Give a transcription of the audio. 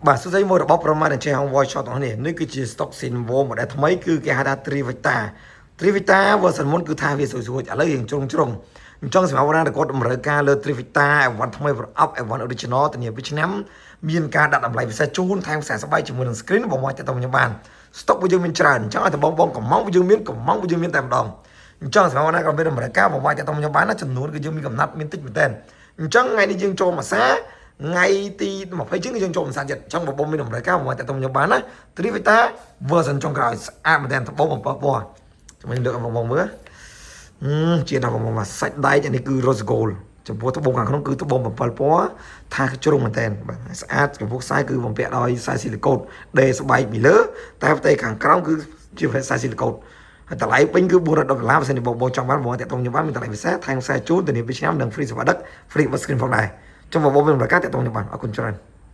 បាទសួស្តីមករបបប្រមាណជាហង voice shot របស់នេះនេះគឺជា stock symbol មួយដែលថ្មីគឺគេហៅថា Trivita version មុនគឺថាវាស្រួយៗឥឡូវយើងជ្រុងអញ្ចឹងសម្រាប់ណាដែលគាត់តម្រូវការលើ Trivita អវ៉ាន់ថ្មីប្រអប់ អវ៉ាន់ original ធានា2ឆ្នាំមានការដាក់តម្លៃពិសេសជូនថែមខ្សែស្បែកជាមួយនឹង screen បងមកតែទៅខ្ញុំបាន stock របស់យើងមានច្រើនអញ្ចឹងឲ្យតែបងកំងរបស់យើងមានតែម្ដងអញ្ចឹងសម្រាប់ណាក៏មានតម្រូវការបងមកតែទៅខ្ញុំបានណាចំនួនគឺយើងមានកំណត់មានតិចមែនតើអញ្ចឹងថ្ងៃនេះយើងចូលមួយសាថ្ងៃទី20ជាងយើងចូលមួយសាចិត្តអញ្ចឹងបងមានតម្រូវការបងមកតែទៅខ្ញុំបានណា Trivita version ចុងក្រោយស្អាតមែនតើបង7ពណ៌ចាំខ្ញុំលើកបងមើលជាដល់បងមកសាច់ដែកអានេះគឺ rose gold ចំពោះត្បូងខាងក្នុងគឺត្បូង7ពណ៌ថាជ្រុងមែនតើបាទស្អាតចំពោះខ្សែគឺបំពាក់ដោយខ្សែស៊ីលីកូតដេស្បែកពីលើតែផ្ទៃខាងក្រោមគឺជាខ្សែស៊ីលីកូតហើយតម្លៃពេញគឺ$400បើសិនជាបងចង់បានបងតាក់ទងខ្ញុំបានមានតម្លៃពិសេសថែមខ្សែជូនធានា2ឆ្នាំនិង free សេវាដឹក free bus screen ផងដែរចុះបងមានតម្រូវការតាក់ទងខ្ញុំបានអរគុណច្រើន